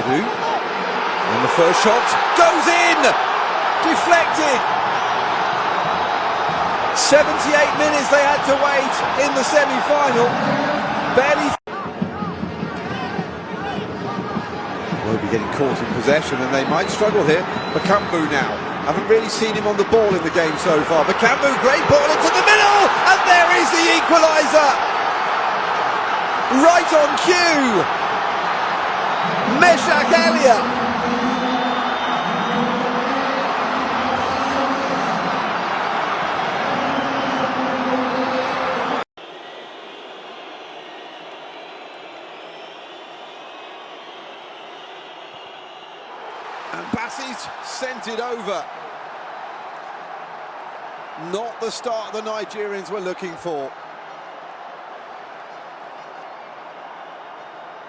Chinedu. And the first shot goes in! Deflected! 78 minutes they had to wait in the semi-final. Barely. Will be getting caught in possession and they might struggle here. Bakambu now. Haven't really seen him on the ball in the game so far. Bakambu, great ball into the middle! And there is the equaliser! Right on cue! Meshak Elia. And Bassey's sent it over. Not the start the Nigerians were looking for.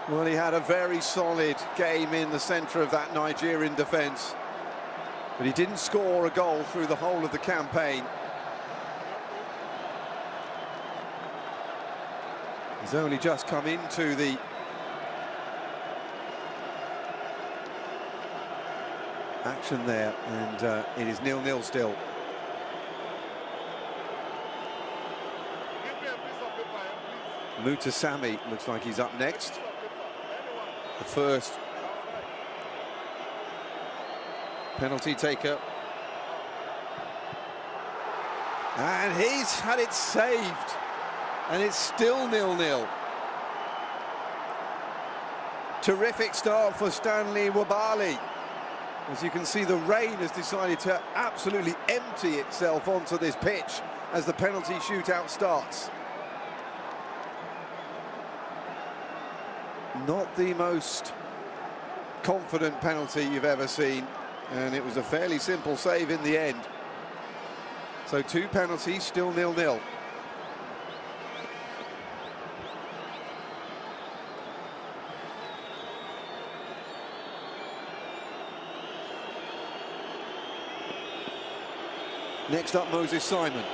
Well, he had a very solid game in the centre of that Nigerian defence, but he didn't score a goal through the whole of the campaign. He's only just come into the action there, and it is 0-0 still. Mutasami looks like he's up next. The first penalty taker. And he's had it saved. And it's still 0-0. Terrific start for Stanley Wabali. As you can see, the rain has decided to absolutely empty itself onto this pitch as the penalty shootout starts. Not the most confident penalty you've ever seen, and it was a fairly simple save in the end. So 2 penalties, still 0-0. Next up, Moses Simon.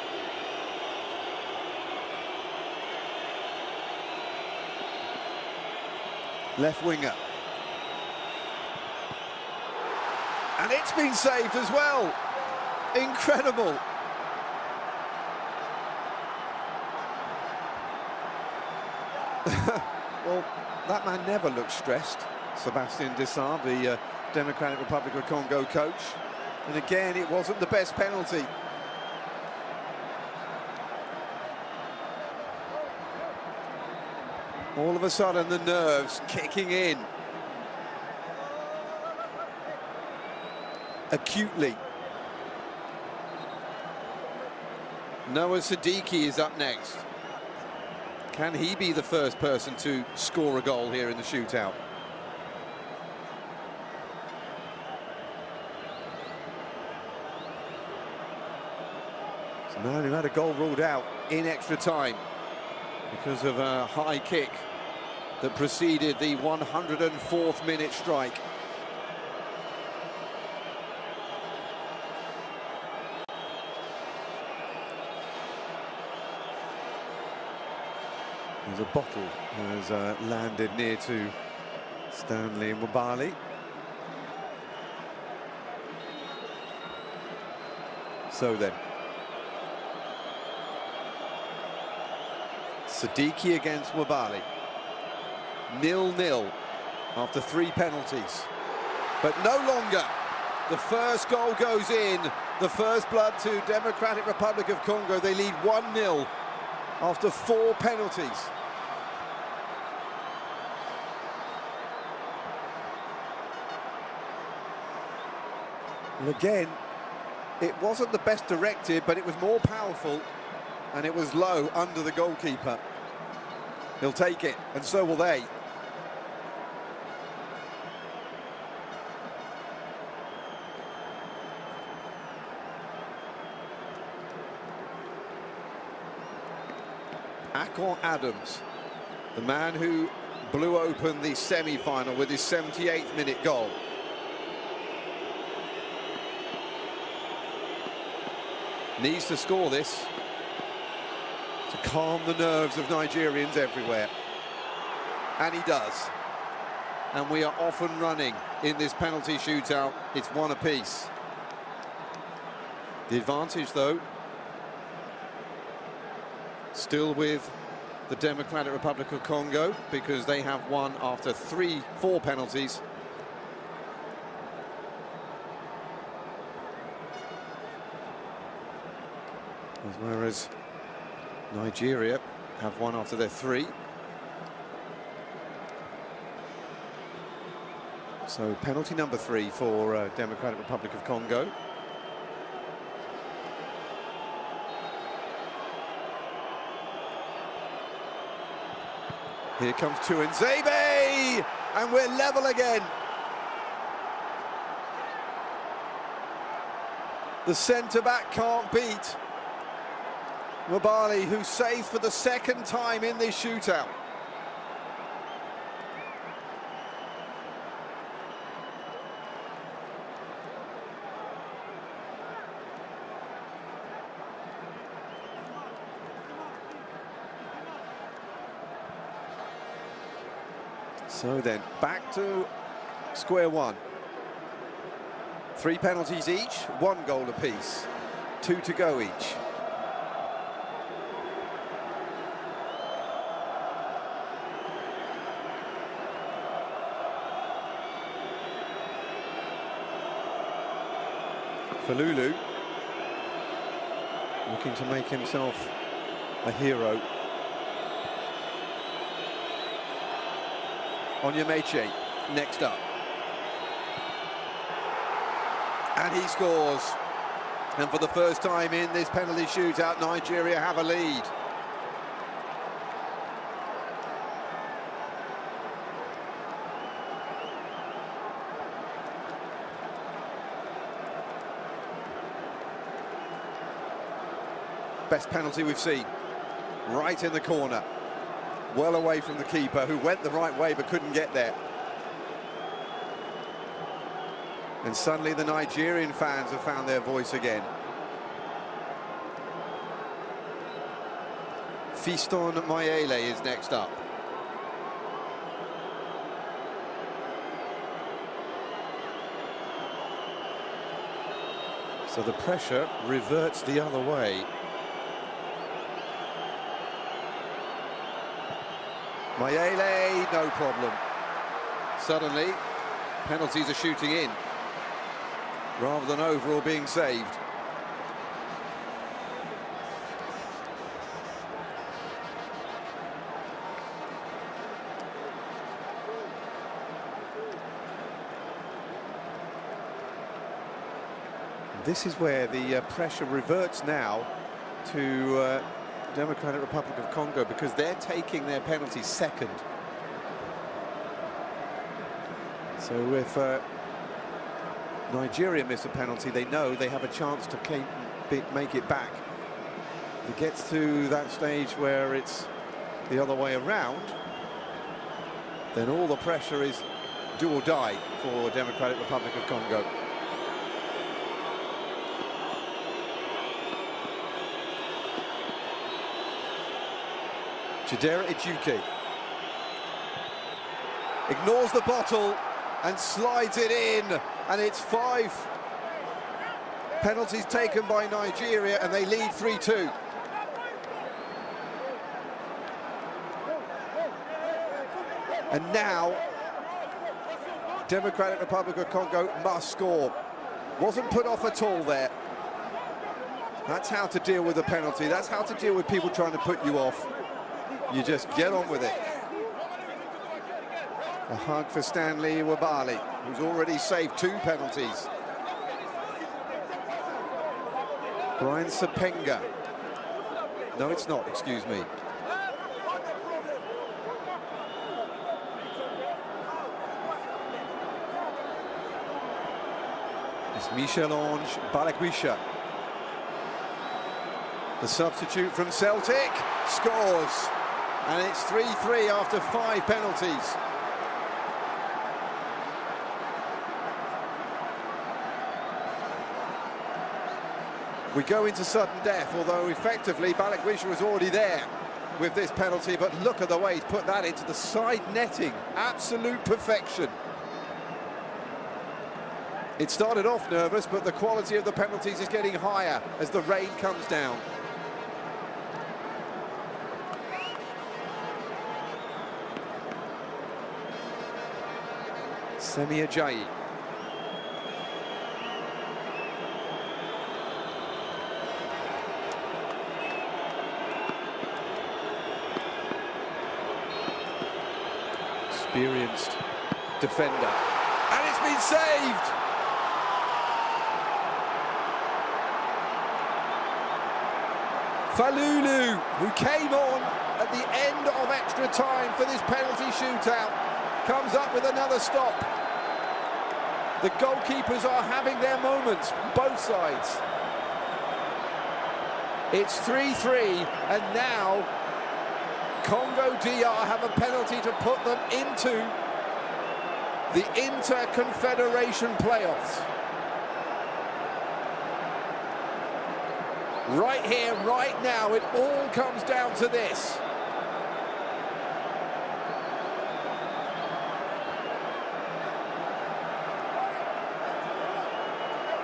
Left winger. And it's been saved as well. Incredible. Well, that man never looked stressed. Sebastian Desabre, the Democratic Republic of Congo coach. And again, it wasn't the best penalty. All of a sudden, the nerves kicking in. Acutely. Noah Siddiqui is up next. Can he be the first person to score a goal here in the shootout? It's a man who had a goal ruled out in extra time because of a high kick that preceded the 104th minute strike. There's a bottle has landed near to Stanley Wabali. So then, Siddiqui against Wabali. 0-0 after 3 penalties. But no longer. The first goal goes in. The first blood to Democratic Republic of Congo. They lead 1-0 after 4 penalties. And again, it wasn't the best directed, but it was more powerful, and it was low under the goalkeeper. He'll take it, and so will they. Akon Adams, the man who blew open the semi-final with his 78th minute goal. Needs to score this to calm the nerves of Nigerians everywhere. And he does. and we are off and running in this penalty shootout. It's one apiece. The advantage, though, still with the Democratic Republic of Congo, because they have won after 4 penalties. Whereas Nigeria have won after their 3. So penalty number 3 for Democratic Republic of Congo. Here comes Tuanzebe, and we're level again. The centre-back can't beat Wabali, who saved for the 2nd time in this shootout. So then, back to square one. 3 penalties each, 1 goal apiece, 2 to go each. Falulu looking to make himself a hero. Onyemeche next up. And he scores. And for the first time in this penalty shootout, Nigeria have a lead. Best penalty we've seen. Right in the corner. Well away from the keeper, who went the right way but couldn't get there. And suddenly the Nigerian fans have found their voice again. Fiston Mayele is next up. So the pressure reverts the other way. Mayele, no problem. Suddenly, penalties are shooting in, rather than over or being saved. This is where the pressure reverts now to Democratic Republic of Congo, because they're taking their penalties 2nd. So if Nigeria miss a penalty, they know they have a chance to make it back. If it gets to that stage where it's the other way around, then all the pressure is do or die for Democratic Republic of Congo. Chidera Ejuke ignores the bottle and slides it in, and it's 5 penalties taken by Nigeria, and they lead 3-2. And now Democratic Republic of Congo must score. Wasn't put off at all there. That's how to deal with a penalty. That's how to deal with people trying to put you off. You just get on with it. A hug for Stanley Wabali, who's already saved 2 penalties. Brian Sapenga. No, it's not, excuse me. It's Michel-Ange Balakwisha. The substitute from Celtic scores. And it's 3-3 after 5 penalties. We go into sudden death, although effectively Balakwisha was already there. with this penalty, but look at the way he's put that into the side netting. Absolute perfection. It started off nervous, but the quality of the penalties is getting higher as the rain comes down. Semi Ajayi. Experienced defender, and it's been saved. Falulu, who came on at the end of extra time for this penalty shootout, comes up with another stop. The goalkeepers are having their moments, both sides. It's 3-3, and now Congo DR have a penalty to put them into the Inter-Confederation playoffs. Right here, right now, it all comes down to this.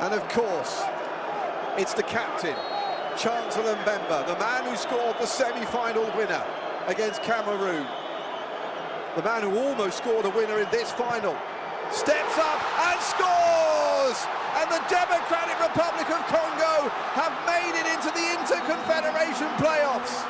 And of course, it's the captain, Chancellor Mbemba, the man who scored the semi-final winner against Cameroon. The man who almost scored a winner in this final. Steps up and scores! And the Democratic Republic of Congo have made it into the Inter-Confederation playoffs.